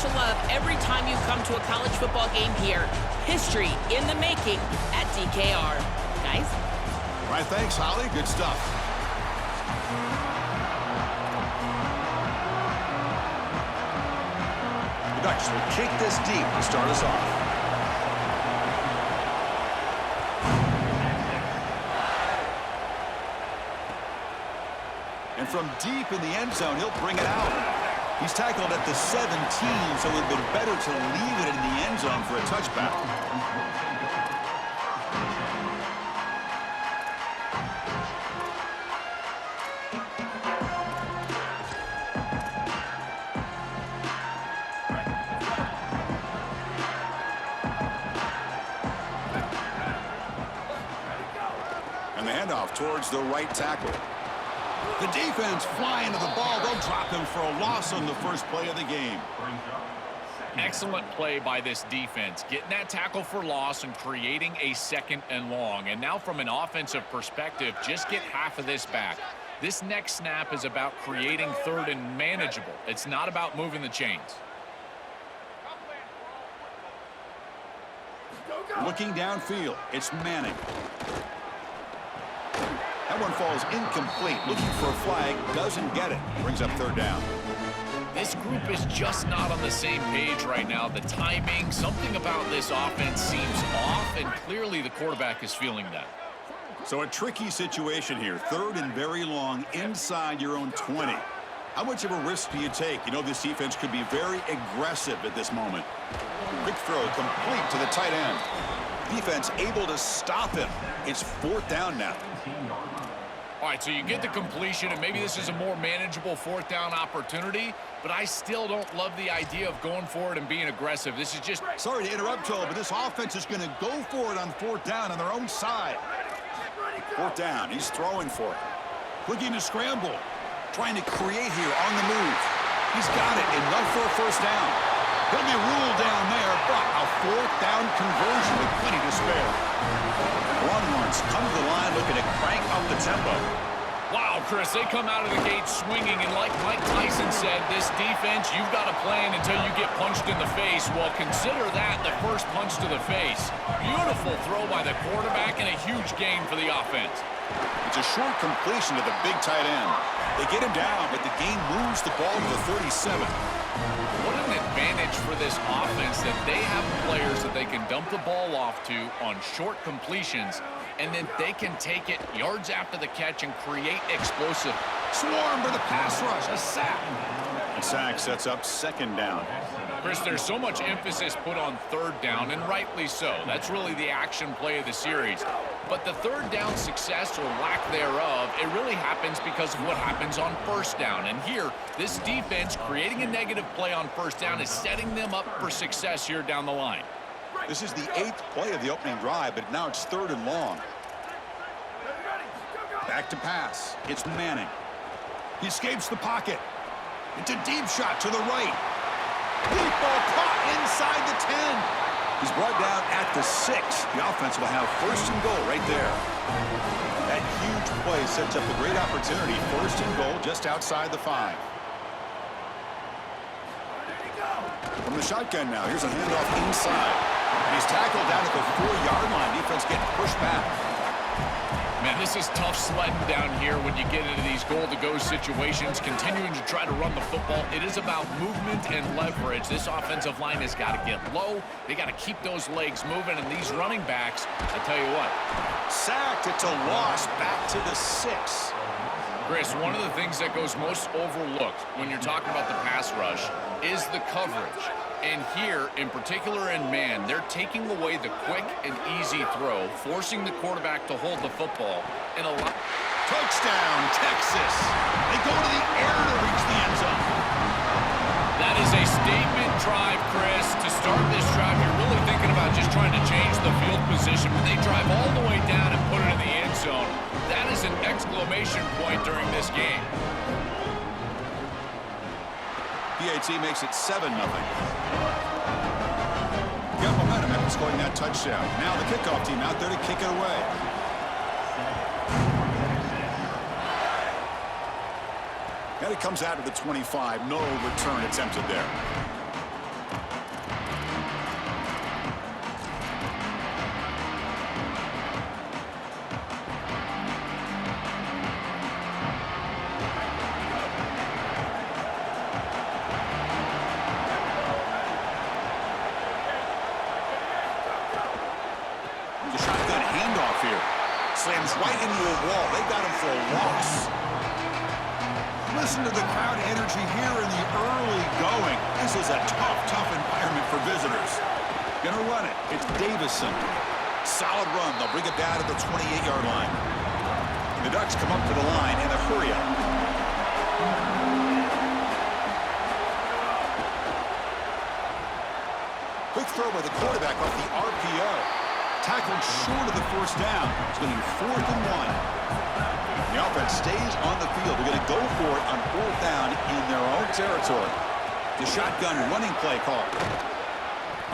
to love every time you come to a college football game here. History in the making at DKR. Guys? All right, thanks, Holly. Good stuff. The Ducks will kick this deep to start us off. And from deep in the end zone, he'll bring it out. He's tackled at the 17, so it would have been better to leave it in the end zone for a touchback. And the handoff towards the right tackle. The defense flying to the ball. They'll drop him for a loss on the first play of the game. Excellent play by this defense, getting that tackle for loss and creating a 2nd and long. And now from an offensive perspective, just get half of this back. This next snap is about creating 3rd and manageable. It's not about moving the chains. Looking downfield, it's Manning. That one falls incomplete. Looking for a flag, doesn't get it. Brings up 3rd down. This group is just not on the same page right now. The timing, something about this offense seems off, and clearly the quarterback is feeling that. So a tricky situation here. 3rd and very long inside your own 20. How much of a risk do you take? You know this defense could be very aggressive at this moment. Quick throw complete to the tight end. Defense able to stop him. It's 4th down now. All right, so you get the completion, and maybe this is a more manageable 4th down opportunity, but I still don't love the idea of going for it and being aggressive. This is just... Sorry to interrupt, Joel, but this offense is going to go for it on 4th down on their own side. 4th down, he's throwing for it. Looking to scramble. Trying to create here on the move. He's got it, enough for a 1st down. He'll be ruled down there, but a 4th down conversion with plenty to spare. Longhorns come to the line looking to crank up the tempo. Wow, Chris, they come out of the gate swinging, and like Mike Tyson said, this defense, you've got to plan until you get punched in the face. Well, consider that the first punch to the face. Beautiful throw by the quarterback and a huge gain for the offense. It's a short completion to the big tight end. They get him down, but the gain moves the ball to the 37. What an advantage for this offense that they have players that they can dump the ball off to on short completions, and then they can take it yards after the catch and create explosive. Swarm for the pass rush, a sack. A sack sets up 2nd down. Chris, there's so much emphasis put on 3rd down, and rightly so. That's really the action play of the series. But the 3rd down success or lack thereof, it really happens because of what happens on 1st down. And here, this defense creating a negative play on 1st down is setting them up for success here down the line. This is the 8th play of the opening drive, but now it's 3rd and long. Back to pass. It's Manning. He escapes the pocket. It's a deep shot to the right. Deep ball caught inside the 10. He's brought down at the 6. The offense will have 1st and goal right there. That huge play sets up a great opportunity. 1st and goal just outside the 5. From the shotgun now, here's a handoff inside. And he's tackled down at the 4-yard line. Defense getting pushed back. Man, this is tough sledding down here when you get into these goal-to-go situations, continuing to try to run the football. It is about movement and leverage. This offensive line has got to get low. They got to keep those legs moving, and these running backs, I tell you what. Sacked, it's a loss, back to the 6. Chris, one of the things that goes most overlooked when you're talking about the pass rush is the coverage. And here, in particular in man, they're taking away the quick and easy throw, forcing the quarterback to hold the football. And Touchdown, Texas. They go to the air to reach the end zone. That is a statement drive, Chris. To start this drive, you're really thinking about just trying to change the field position, but they drive all the way down and put it in the end zone. That is an exclamation point during this game. PAT makes it 7-0. Got momentum after scoring that touchdown. Now the kickoff team out there to kick it away. And it comes out of the 25. No return attempted there. slams right into a wall. They got him for a loss. Listen to the crowd energy here in the early going. This is a tough, tough environment for visitors. Gonna run it. It's Davison. Solid run. They'll bring it down to the 28-yard line. The Ducks come up to the line in a hurry-up. Quick throw by the quarterback off the RPO. Tackled short of the first down. It's going to be 4th and 1. The offense stays on the field. They're going to go for it on 4th down in their own territory. The shotgun running play call.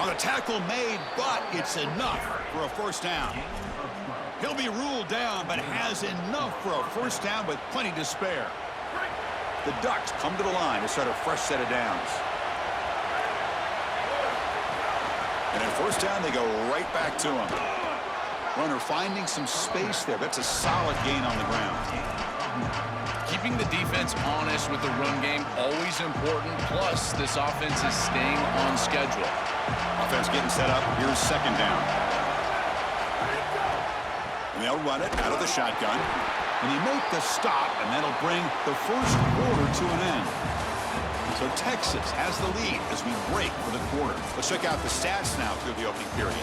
On the tackle made, but it's enough for a first down. He'll be ruled down, but has enough for a first down with plenty to spare. The Ducks come to the line to start a fresh set of downs. And at first down, they go right back to him. Runner finding some space there. That's a solid gain on the ground. Keeping the defense honest with the run game, always important. Plus, this offense is staying on schedule. Offense getting set up. Here's second down. And they'll run it out of the shotgun. And he make the stop, and that'll bring the first quarter to an end. So Texas has the lead as we break for the quarter. Let's check out the stats now through the opening period.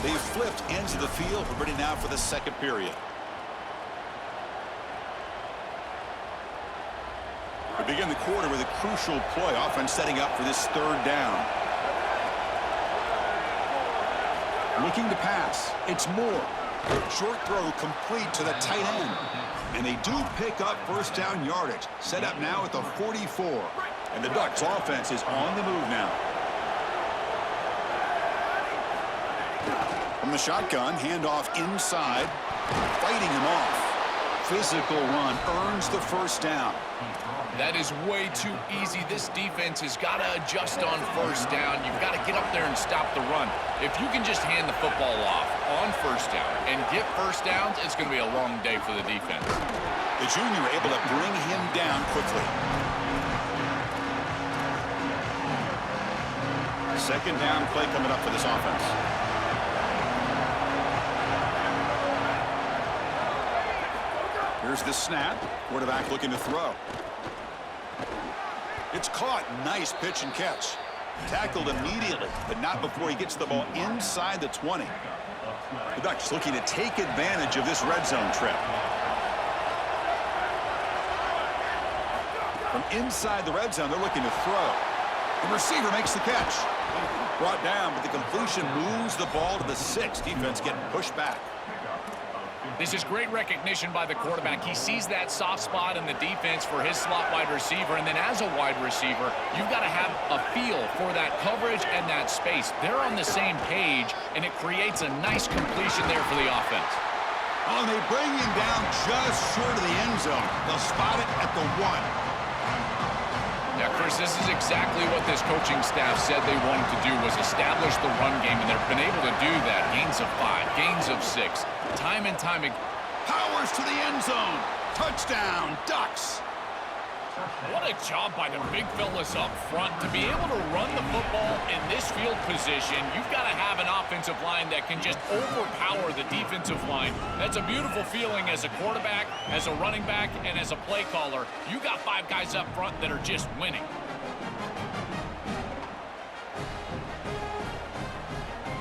They've flipped ends of the field. We're ready now for the second period. We begin the quarter with a crucial play. Offense setting up for this third down. Looking to pass. It's Moore. Short throw complete to the tight end. And they do pick up first down yardage. Set up now at the 44. And the Ducks offense is on the move now. From the shotgun, handoff inside. Fighting him off. Physical run earns the first down. That is way too easy. This defense has got to adjust on first down. You've got to get up there and stop the run. If you can just hand the football off on first down and get first downs, it's going to be a long day for the defense. The junior able to bring him down quickly. Second down play coming up for this offense. Here's the snap. Quarterback looking to throw. It's caught. Nice pitch and catch. Tackled immediately, but not before he gets the ball inside the 20. The Ducks looking to take advantage of this red zone trip. From inside the red zone, they're looking to throw. The receiver makes the catch. Brought down, but the completion moves the ball to the 6. Defense getting pushed back. This is great recognition by the quarterback. He sees that soft spot in the defense for his slot wide receiver, and then as a wide receiver, you've got to have a feel for that coverage and that space. They're on the same page, and it creates a nice completion there for the offense. Oh, they bring him down just short of the end zone. They'll spot it at the 1. Yeah, Chris, this is exactly what this coaching staff said they wanted to do, was establish the run game, and they've been able to do that. Gains of 5, gains of 6, time and time again. Powers to the end zone. Touchdown, Ducks. What a job by the big fellas up front. To be able to run the football in this field position, you've got to have an offensive line that can just overpower the defensive line. That's a beautiful feeling as a quarterback, as a running back, and as a play caller. You got 5 guys up front that are just winning.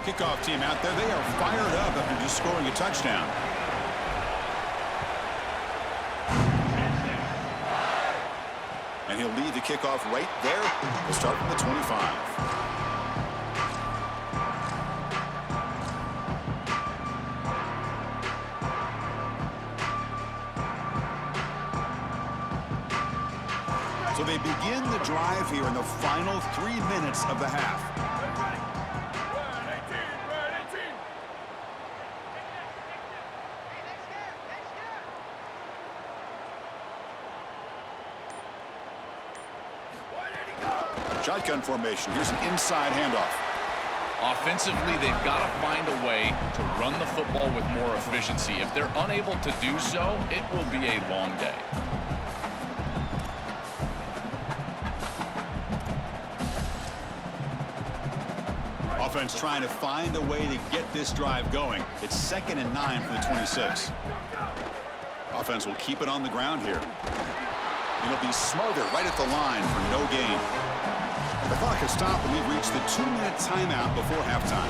Kickoff team out there. They are fired up after just scoring a touchdown. And he'll lead the kickoff right there. We'll start from the 25. So they begin the drive here in the final 3 minutes of the half. Shotgun formation. Here's an inside handoff. Offensively, they've got to find a way to run the football with more efficiency. If they're unable to do so, it will be a long day. Offense trying to find a way to get this drive going. It's 2nd and 9 from the 26. Offense will keep it on the ground here. It'll be smothered right at the line for no gain. The clock has stopped, and we've reached the 2-minute timeout before halftime.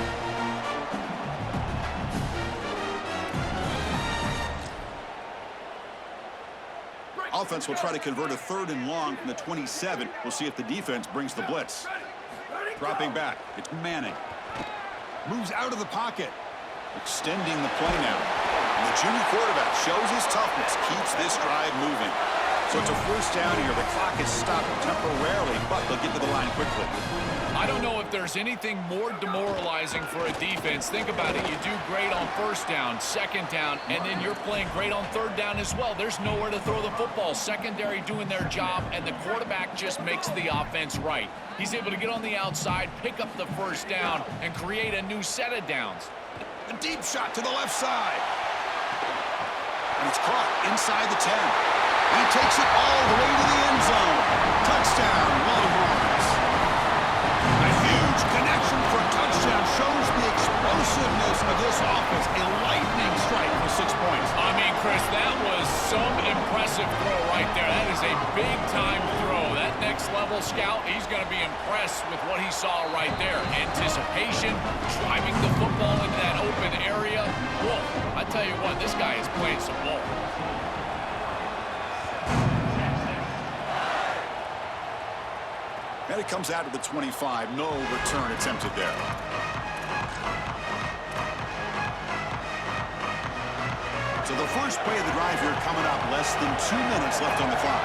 Offense will try to convert a 3rd and long from the 27. We'll see if the defense brings the blitz. Dropping back, it's Manning. Moves out of the pocket. Extending the play now. And the junior quarterback shows his toughness, keeps this drive moving. So it's a 1st down here. The clock is stopped temporarily, but they'll get to the line quickly. I don't know if there's anything more demoralizing for a defense. Think about it. You do great on 1st down, 2nd down, and then you're playing great on 3rd down as well. There's nowhere to throw the football. Secondary doing their job, and the quarterback just makes the offense right. He's able to get on the outside, pick up the 1st down, and create a new set of downs. A deep shot to the left side. And it's caught inside the 10. He takes it all the way to the end zone. Touchdown, Longhorns. A huge connection for a touchdown shows the explosiveness of this offense. A lightning strike for 6 points. I mean, Chris, that was some impressive throw right there. That is a big-time throw. That next-level scout, he's going to be impressed with what he saw right there. Anticipation, driving the football into that open area. Whoa, I tell you what, this guy is playing some ball. And it comes out to the 25. No return attempted there. So the first play of the drive here coming up. Less than 2 minutes left on the clock.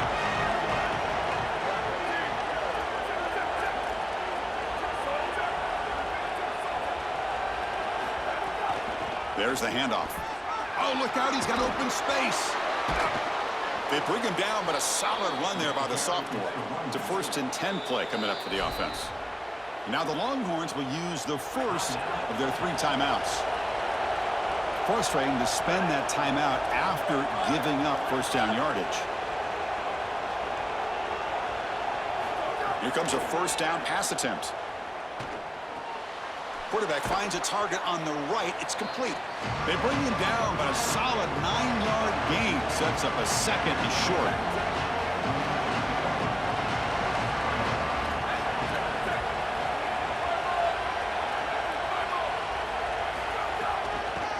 There's the handoff. Oh, look out. He's got open space. They bring him down, but a solid run there by the sophomore. It's a 1st and 10 play coming up for the offense. Now the Longhorns will use the first of their 3 timeouts. Frustrating to spend that timeout after giving up 1st down yardage. Here comes a 1st down pass attempt. Quarterback finds a target on the right. It's complete. They bring him down, but a solid 9-yard gain sets up a 2nd and short.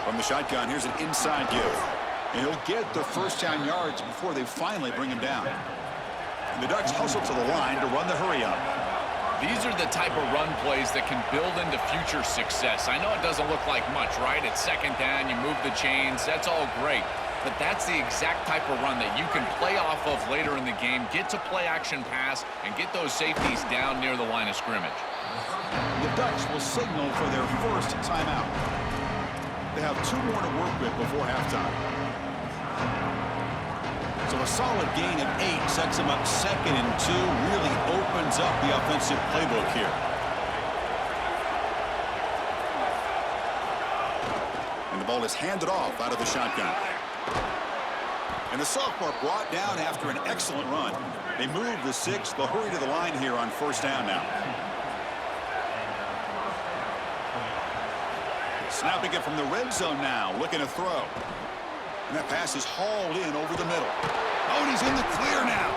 From the shotgun, here's an inside give. And he'll get the 1st down yards before they finally bring him down. And the Ducks hustle to the line to run the hurry-up. These are the type of run plays that can build into future success. I know it doesn't look like much, right? It's 2nd down, you move the chains, that's all great. But that's the exact type of run that you can play off of later in the game, get to play-action pass, and get those safeties down near the line of scrimmage. The Ducks will signal for their 1st timeout. They have 2 more to work with before halftime. So a solid gain of 8 sets them up 2nd and 2. Really opens up the offensive playbook here. And the ball is handed off out of the shotgun. And the sophomore brought down after an excellent run. They move the 6. They'll hurry to the line here on 1st down now. Snapping it from the red zone now. Looking to throw. And that pass is hauled in over the middle. Oh, and he's in the clear now.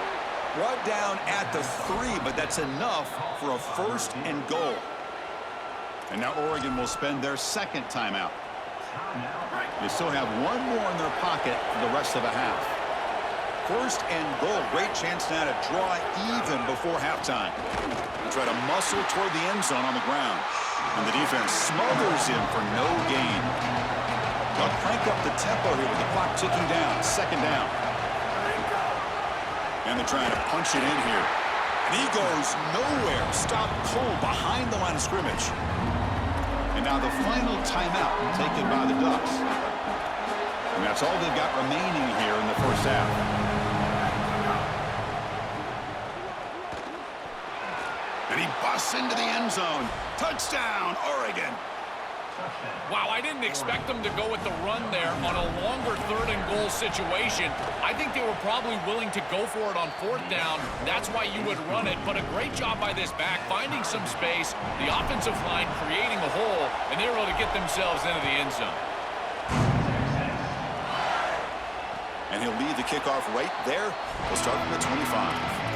Brought down at the 3, but that's enough for a 1st and goal. And now Oregon will spend their 2nd timeout. They still have 1 more in their pocket for the rest of the half. 1st and goal. Great chance now to draw even before halftime. They try to muscle toward the end zone on the ground. And the defense smothers him for no gain. They'll crank up the tempo here with the clock ticking down. 2nd down. And they're trying to punch it in here. And he goes nowhere. Stopped cold behind the line of scrimmage. And now the final timeout taken by the Ducks. And that's all they've got remaining here in the 1st half. And he busts into the end zone. Touchdown, Oregon. Wow, I didn't expect them to go with the run there on a longer 3rd and goal situation. I think they were probably willing to go for it on 4th down. That's why you would run it. But a great job by this back, finding some space, the offensive line creating a hole, and they were able to get themselves into the end zone. And he'll lead the kickoff right there. We'll start from the 25.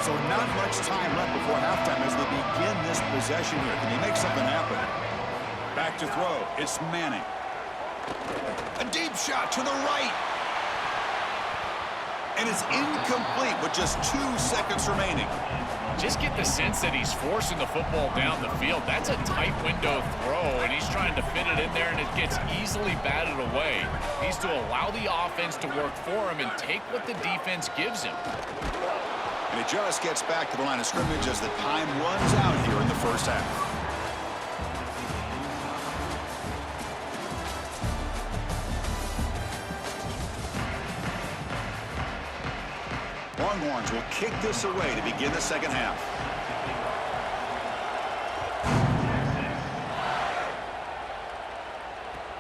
So not much time left before halftime as they begin this possession here. Can they make something happen? Back to throw. It's Manning. A deep shot to the right. And it's incomplete with just 2 seconds remaining. Just get the sense that he's forcing the football down the field. That's a tight window throw, and he's trying to fit it in there, and it gets easily batted away. He needs to allow the offense to work for him and take what the defense gives him. And it just gets back to the line of scrimmage as the time runs out here in the first half. Longhorns will kick this away to begin the second half.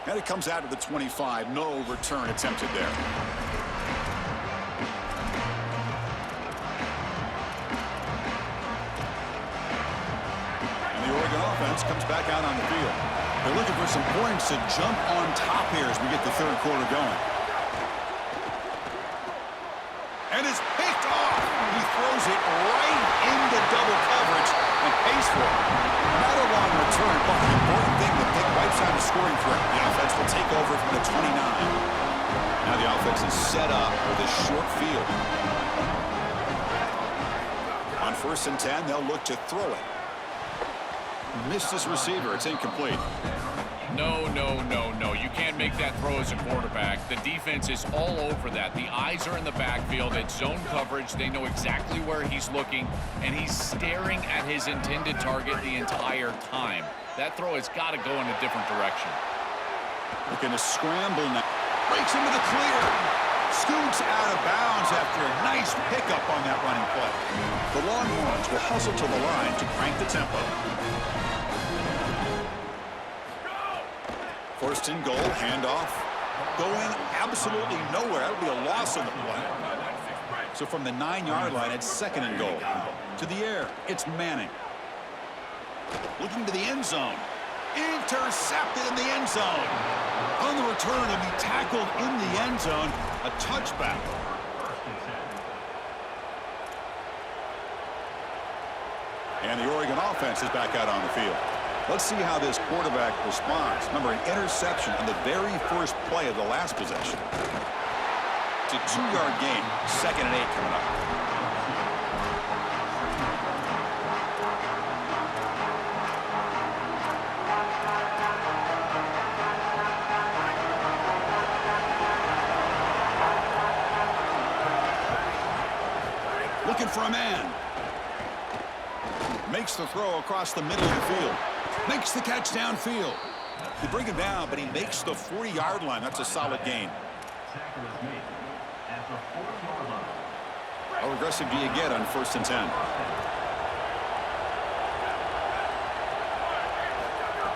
And it comes out to the 25. No return attempted there. Offense comes back out on the field. They're looking for some points to jump on top here as we get the third quarter going. And it's picked off. He throws it right into double coverage and pays for it. Not a long return, but the important thing, the pick wipes out a scoring threat. The offense will take over from the 29. Now the offense is set up with a short field. On 1st and 10, they'll look to throw it. Missed his receiver. It's incomplete. No. You can't make that throw as a quarterback. The defense is all over that. The eyes are in the backfield. It's zone coverage. They know exactly where he's looking, and he's staring at his intended target the entire time. That throw has got to go in a different direction. Looking to scramble now. Breaks into the clear. Scoots out of bounds after a nice pickup on that running play. The Longhorns will hustle to the line to crank the tempo. 1st and goal, handoff. Going absolutely nowhere. That'll be a loss on the play. So from the 9-yard line, it's 2nd and goal. To the air, it's Manning. Looking to the end zone. Intercepted in the end zone. On the return, and he tackled in the end zone. A touchback. And the Oregon offense is back out on the field. Let's see how this quarterback responds. Remember, an interception on the very first play of the last possession. It's a 2-yard gain. 2nd and 8 coming up. Looking for a man. Makes the throw across the middle of the field. Makes the catch downfield. They bring him down, but he makes the 40-yard line. That's a solid gain. How aggressive do you get on 1st and 10?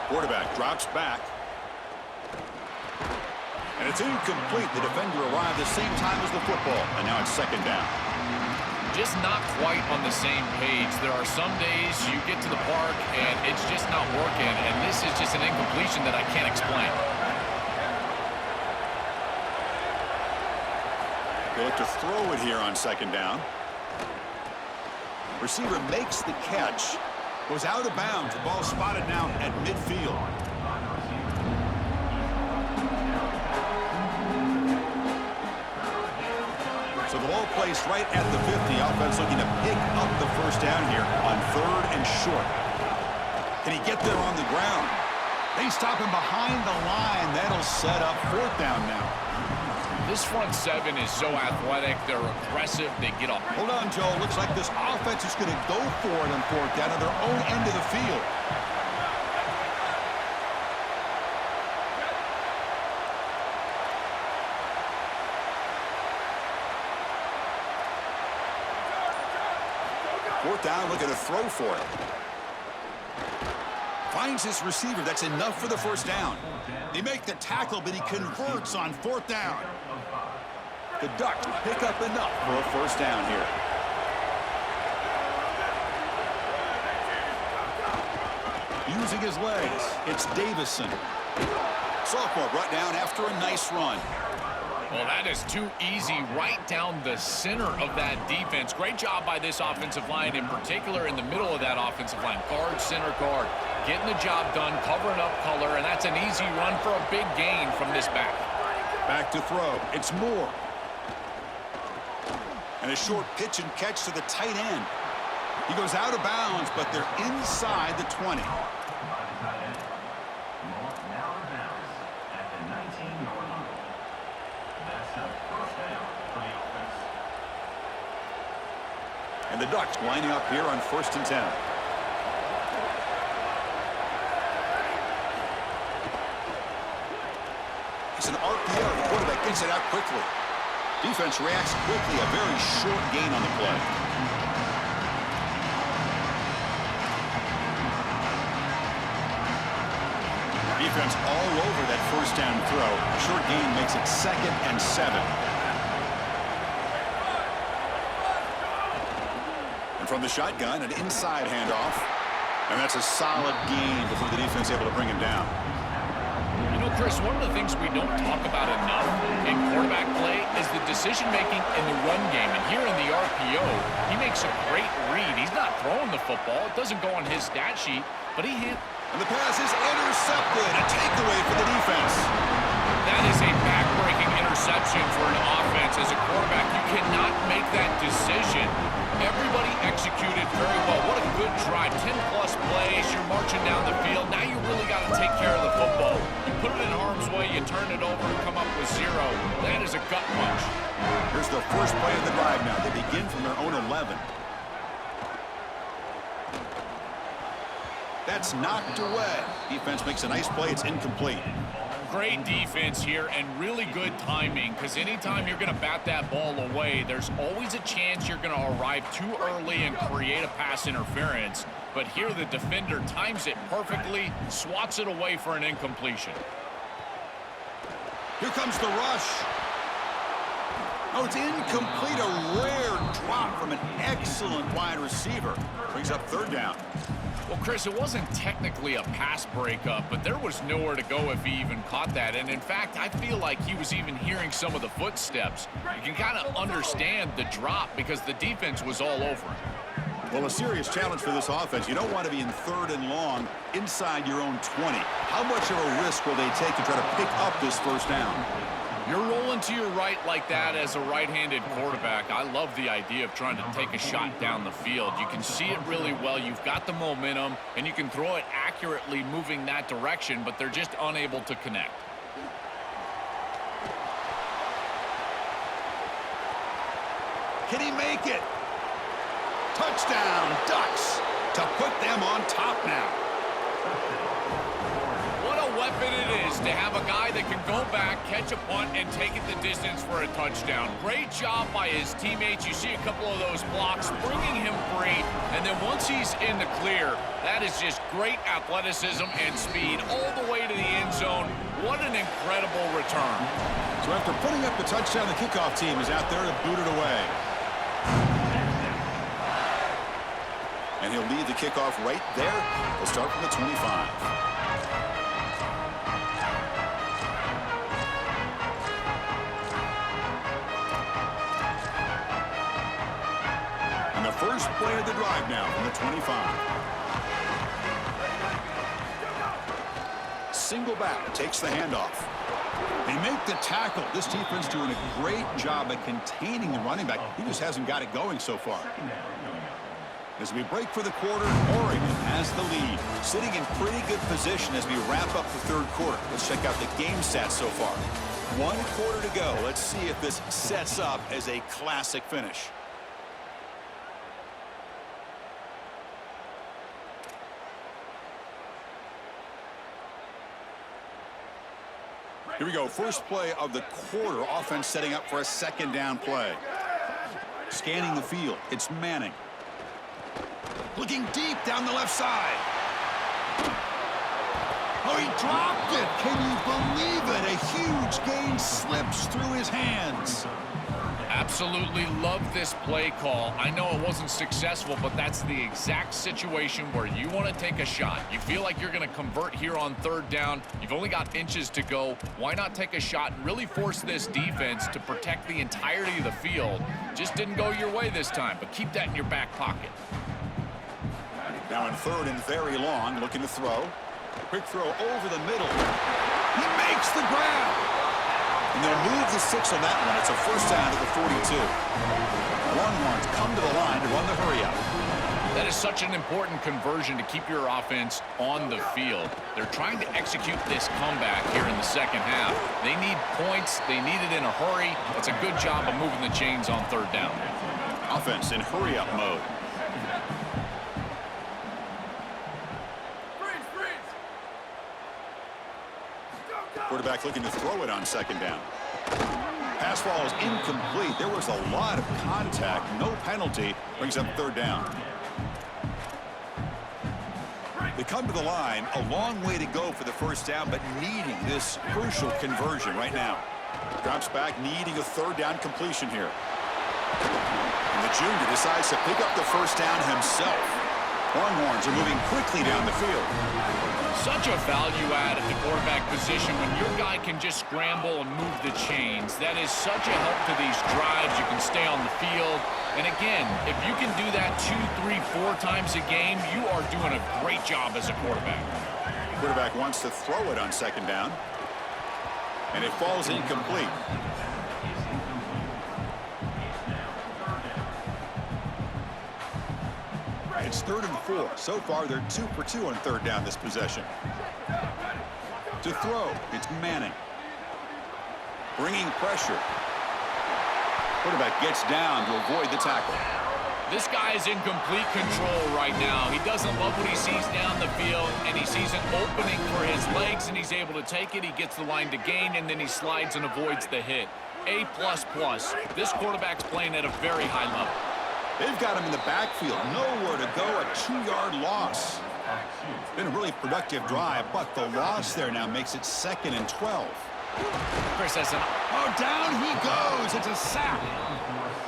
Quarterback drops back. And it's incomplete. The defender arrived the same time as the football. And now it's 2nd down. Just not quite on the same page. There are some days you get to the park and it's just not working, and this is just an incompletion that I can't explain. They look to throw it here on 2nd down. Receiver makes the catch. Goes out of bounds. The ball spotted now at midfield. So the ball placed right at the 50. Offense looking to pick up the 1st down here on 3rd and short. Can he get there on the ground? They stop him behind the line. That'll set up 4th down now. This front 7 is so athletic. They're aggressive. They get off. Hold on, Joe. Looks like this offense is going to go for it on 4th down at their own end of the field. Fourth down, looking to throw for it. Finds his receiver. That's enough for the 1st down. They make the tackle, but he converts on 4th down. The Ducks pick up enough for a 1st down here. using his legs. It's Davison. Sophomore brought down after a nice run. Well, that is too easy right down the center of that defense. Great job by this offensive line, in particular in the middle of that offensive line. Guard, center, guard. Getting the job done, covering up color, and that's an easy run for a big gain from this back. Back to throw. It's Moore. And a short pitch and catch to the tight end. He goes out of bounds, but they're inside the 20. And the Ducks lining up here on 1st and 10. It's an RPO. The quarterback gets it out quickly. Defense reacts quickly. A very short gain on the play. Defense all over that 1st down throw. A short gain makes it 2nd and 7. From the shotgun, an inside handoff. And that's a solid gain before the defense able to bring him down. You know, Chris, one of the things we don't talk about enough in quarterback play is the decision-making in the run game. And here in the RPO, he makes a great read. He's not throwing the football. It doesn't go on his stat sheet, but he hit. And the pass is intercepted. A takeaway for the defense. That is a back-breaking interception for an offense. As a quarterback, you cannot make that decision. Everybody executed very well. What a good drive. 10-plus plays. You're marching down the field. Now you really got to take care of the football. You put it in harm's way. You turn it over and come up with 0. That is a gut punch. Here's the first play of the drive now. They begin from their own 11. That's knocked away. Defense makes a nice play. It's incomplete. Great defense here and really good timing, because anytime you're going to bat that ball away, there's always a chance you're going to arrive too early and create a pass interference. But here the defender times it perfectly, swats it away for an incompletion. Here comes the rush. Oh, it's incomplete. A rare drop from an excellent wide receiver. Brings up 3rd down. Well, Chris, it wasn't technically a pass breakup, but there was nowhere to go if he even caught that. And in fact, I feel like he was even hearing some of the footsteps. You can kind of understand the drop because the defense was all over him. Well, a serious challenge for this offense. You don't want to be in 3rd and long inside your own 20. How much of a risk will they take to try to pick up this 1st down? You're rolling to your right like that as a right-handed quarterback. I love the idea of trying to take a shot down the field. You can see it really well. You've got the momentum, and you can throw it accurately moving that direction, but they're just unable to connect. Can he make it? Touchdown, Ducks, to put them on top now. What a weapon it is to have a guy that can go back, catch a punt, and take it the distance for a touchdown. Great job by his teammates. You see a couple of those blocks bringing him free, and then once he's in the clear, that is just great athleticism and speed all the way to the end zone. What an incredible return. So after putting up the touchdown, the kickoff team is out there to boot it away. And he'll lead the kickoff right there. We'll start from the 25. And the first play of the drive now from the 25. Single back takes the handoff. They make the tackle. This defense doing a great job at containing the running back. He just hasn't got it going so far. As we break for the quarter, Oregon has the lead. Sitting in pretty good position as we wrap up the 3rd quarter. Let's check out the game stats so far. 1 quarter to go. Let's see if this sets up as a classic finish. Here we go. First play of the quarter. Offense setting up for a 2nd down play. Scanning the field. It's Manning. Looking deep down the left side. Oh, he dropped it. Can you believe it? A huge gain slips through his hands. Absolutely love this play call. I know it wasn't successful, but that's the exact situation where you want to take a shot. You feel like you're going to convert here on third down. You've only got inches to go. Why not take a shot and really force this defense to protect the entirety of the field? Just didn't go your way this time, but keep that in your back pocket. Now in third and very long, looking to throw. Quick throw over the middle. He makes the grab. And they'll move the 6 on that one. It's a first down to the 42. Longhorns come to the line to run the hurry up. That is such an important conversion to keep your offense on the field. They're trying to execute this comeback here in the second half. They need points. They need it in a hurry. It's a good job of moving the chains on third down. Offense in hurry-up mode. Quarterback looking to throw it on second down. Pass ball is incomplete. There was a lot of contact. No penalty. Brings up third down. They come to the line. A long way to go for the first down, but needing this crucial conversion right now. Drops back, needing a third down completion here. And the junior decides to pick up the first down himself. Longhorns are moving quickly down the field. Such a value add at the quarterback position when your guy can just scramble and move the chains. That is such a help to these drives. You can stay on the field. And again, if you can do that 2, 3, 4 times a game, you are doing a great job as a quarterback. Quarterback wants to throw it on second down. And it falls incomplete. It's 3rd and 4. So far, they're 2 for 2 on third down this possession. To throw, it's Manning. Bringing pressure. Quarterback gets down to avoid the tackle. This guy is in complete control right now. He doesn't love what he sees down the field, and he sees an opening for his legs, and he's able to take it. He gets the line to gain, and then he slides and avoids the hit. A++. This quarterback's playing at a very high level. They've got him in the backfield. Nowhere to go. A 2-yard loss. Been a really productive drive, but the loss there now makes it 2nd and 12. Chris has an... Oh, down he goes. It's a sack.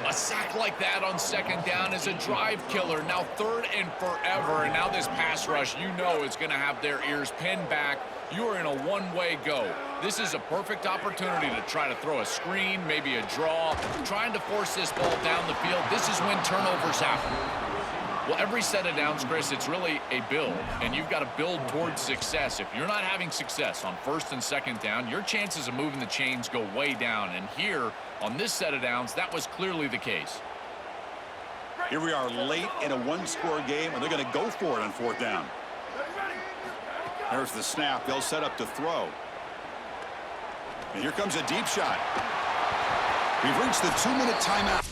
A sack like that on second down is a drive killer. Now 3rd and forever, and now this pass rush, you know, is going to have their ears pinned back. You are in a one-way go. This is a perfect opportunity to try to throw a screen, maybe a draw, trying to force this ball down the field. This is when turnovers happen. Well, every set of downs, Chris, it's really a build, and you've got to build towards success. If you're not having success on 1st and 2nd down, your chances of moving the chains go way down. And here, on this set of downs, that was clearly the case. Here we are late in a one-score game, and they're going to go for it on 4th down. There's the snap. They'll set up to throw. And here comes a deep shot. We've reached the 2-minute timeout.